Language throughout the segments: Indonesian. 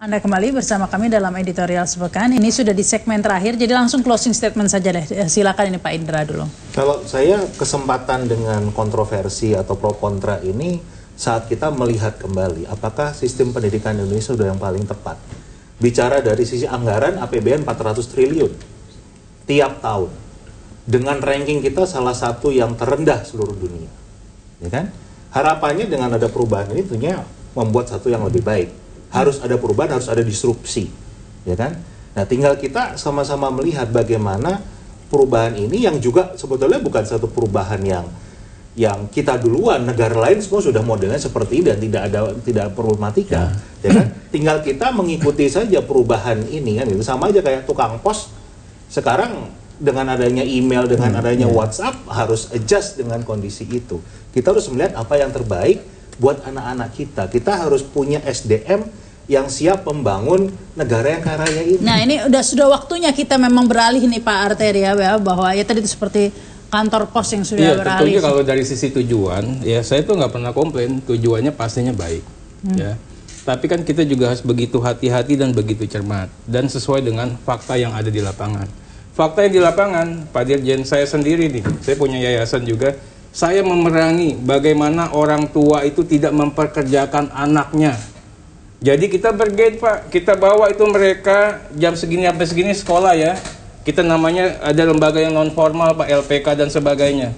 Anda kembali bersama kami dalam editorial sepekan. Ini sudah di segmen terakhir, jadi langsung closing statement saja deh. Silakan ini Pak Indra dulu. Kalau saya kesempatan dengan kontroversi atau pro kontra ini saat kita melihat kembali apakah sistem pendidikan Indonesia sudah yang paling tepat. Bicara dari sisi anggaran APBN 400 triliun tiap tahun. Dengan ranking kita salah satu yang terendah seluruh dunia. Ya kan? Harapannya dengan ada perubahan ini tentunya membuat satu yang lebih baik. Harus ada perubahan, harus ada disrupsi, ya kan? Nah, tinggal kita sama-sama melihat bagaimana perubahan ini yang juga sebetulnya bukan satu perubahan yang kita duluan, negara lain semua sudah modelnya seperti ini dan tidak problematika, ya kan? Tinggal kita mengikuti saja perubahan ini kan, itu sama aja kayak tukang pos sekarang dengan adanya email, dengan adanya WhatsApp harus adjust dengan kondisi itu. Kita harus melihat apa yang terbaik buat anak-anak kita. Kita harus punya SDM yang siap membangun negara yang kaya raya ini. Nah, ini sudah waktunya kita memang beralih nih Pak Arteria ya, bahwa ya tadi itu seperti kantor pos yang sudah beralih. Tentunya kalau dari sisi tujuan, ya saya tuh nggak pernah komplain, tujuannya pastinya baik, ya. Tapi kan kita juga harus begitu hati-hati dan begitu cermat dan sesuai dengan fakta yang ada di lapangan. Fakta yang di lapangan, Pak Dirjen, saya sendiri nih, saya punya yayasan juga. Saya memerangi bagaimana orang tua itu tidak memperkerjakan anaknya. Jadi kita bergate Pak, kita bawa itu mereka jam segini sampai segini sekolah ya. Kita namanya ada lembaga yang non formal Pak, LPK dan sebagainya.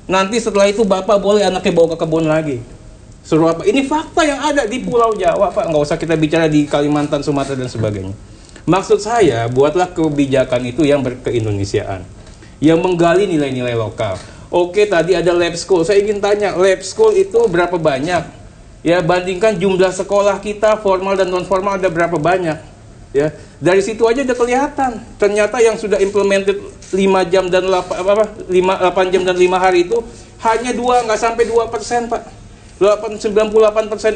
Nanti setelah itu Bapak boleh anaknya bawa ke kebun lagi. Suruh apa? Ini fakta yang ada di Pulau Jawa Pak, nggak usah kita bicara di Kalimantan, Sumatera dan sebagainya. Maksud saya, buatlah kebijakan itu yang berkeindonesiaan, yang menggali nilai-nilai lokal. Oke, tadi ada lab school. Saya ingin tanya, lab school itu berapa banyak? Ya, bandingkan jumlah sekolah kita formal dan non formal ada berapa banyak? Ya, dari situ aja udah kelihatan. Ternyata yang sudah implemented 5 jam dan 8 jam dan 5 hari itu hanya nggak sampai 2%, Pak. 98%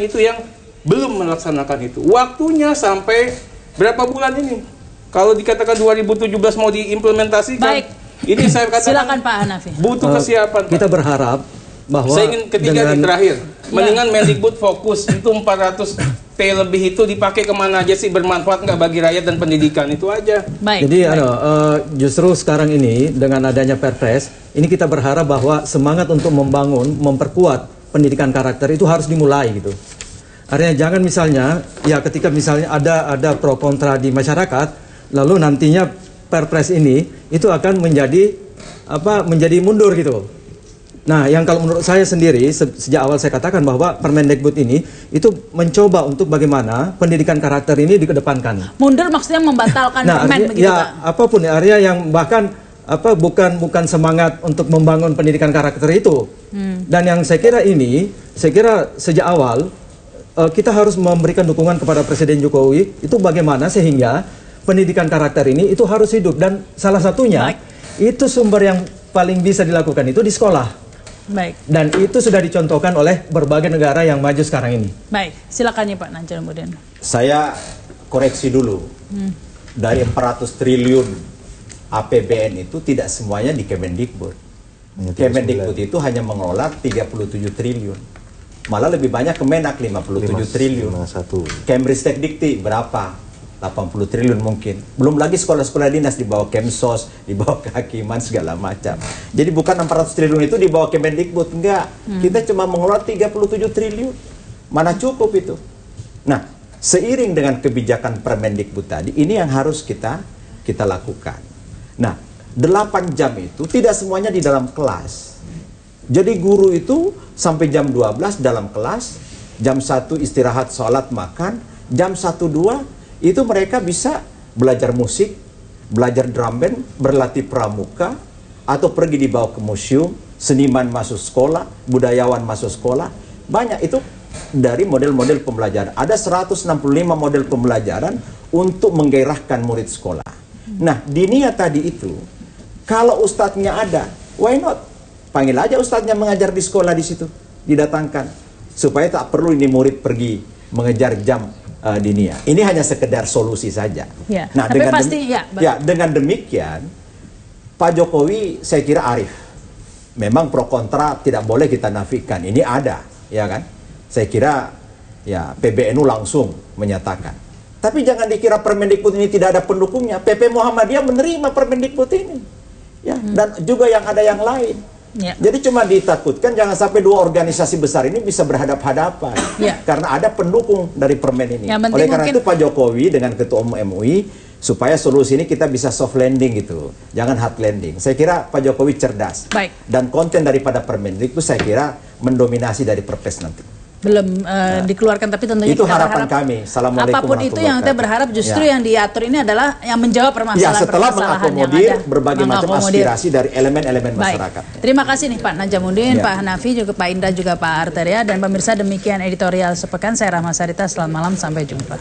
itu yang belum melaksanakan itu. Waktunya sampai berapa bulan ini? Kalau dikatakan 2017 mau diimplementasikan. Baik. Ini saya katakan silakan Pak Hanafi. Butuh kesiapan. Kita berharap bahwa saya ingin ketiga di terakhir. Mendingan Mendikbud fokus itu 400 T lebih itu dipakai kemana aja sih, bermanfaat nggak bagi rakyat dan pendidikan, itu aja. Baik. Jadi justru sekarang ini dengan adanya Perpres ini kita berharap bahwa semangat untuk membangun, memperkuat pendidikan karakter itu harus dimulai gitu. Artinya jangan misalnya ya ketika misalnya ada pro kontra di masyarakat, lalu nantinya Perpres ini itu akan menjadi mundur gitu. Nah, yang kalau menurut saya sendiri sejak awal saya katakan bahwa Permendikbud ini itu mencoba untuk bagaimana pendidikan karakter ini dikedepankan. Mundur maksudnya membatalkan permen begitu ya, Pak? Apapun area yang bahkan bukan semangat untuk membangun pendidikan karakter itu. Dan yang saya kira sejak awal kita harus memberikan dukungan kepada Presiden Jokowi itu bagaimana sehingga pendidikan karakter ini itu harus hidup, dan salah satunya itu sumber yang paling bisa dilakukan itu di sekolah. Baik. Dan itu sudah dicontohkan oleh berbagai negara yang maju sekarang ini. Baik, silakan ya Pak Nanjalmuddin. Saya koreksi dulu. Dari 400 triliun APBN itu tidak semuanya di Kemendikbud. Kemendikbud itu hanya mengelola 37 triliun. Malah lebih banyak Kemenak 57 triliun. Kemristekdikti berapa? 80 triliun mungkin. Belum lagi sekolah-sekolah dinas di bawah Kemsos, di bawah kehakiman segala macam. Jadi bukan 400 triliun itu di bawah Kemendikbud, enggak. Kita cuma mengelola 37 triliun. Mana cukup itu? Nah, seiring dengan kebijakan Permendikbud tadi, ini yang harus kita lakukan. Nah, 8 jam itu tidak semuanya di dalam kelas. Jadi guru itu sampai jam 12 dalam kelas, jam 1 istirahat, sholat, makan, jam 1-2 itu mereka bisa belajar musik, belajar drum band, berlatih pramuka, atau pergi dibawa ke museum, seniman masuk sekolah, budayawan masuk sekolah. Banyak itu dari model-model pembelajaran. Ada 165 model pembelajaran untuk menggairahkan murid sekolah. Nah, Dinia tadi itu, kalau ustadznya ada, why not? Panggil aja ustadznya mengajar di sekolah di situ, didatangkan. Supaya tak perlu ini murid pergi mengejar jam Dinia. Ini hanya sekedar solusi saja. Ya, nah, tapi pasti dengan demikian Pak Jokowi saya kira arif. Memang pro kontra tidak boleh kita nafikan. Ini ada, ya kan? Saya kira ya PBNU langsung menyatakan. Tapi jangan dikira Permendikbud ini tidak ada pendukungnya. PP Muhammadiyah menerima Permendikbud ini. Ya, dan juga yang ada yang lain. Ya. Jadi cuma ditakutkan jangan sampai dua organisasi besar ini bisa berhadap-hadapan. Ya. Karena ada pendukung dari Permen ini. Yang penting Oleh karena mungkin- itu Pak Jokowi dengan Ketua Umum MUI supaya solusi ini kita bisa soft landing gitu. Jangan hard landing. Saya kira Pak Jokowi cerdas. Baik. Dan konten daripada Permen itu saya kira mendominasi dari Perpres nanti. Belum dikeluarkan, tapi tentunya Itu kita harapan berharap kami. Assalamualaikum apapun itu yang kita warahmatullahi berharap justru Ya. yang diatur ini adalah yang menjawab Ya, permasalahan setelah permasalahan yang mengakomodir ada. berbagai macam Mengakomodir. aspirasi dari elemen-elemen Baik. masyarakat. Terima kasih nih Pak Najamuddin, Ya. Pak Hanafi, juga Pak Indra, juga Pak Arteria, dan pemirsa, demikian editorial sepekan. Saya Rahma Sarita, selamat malam, sampai jumpa.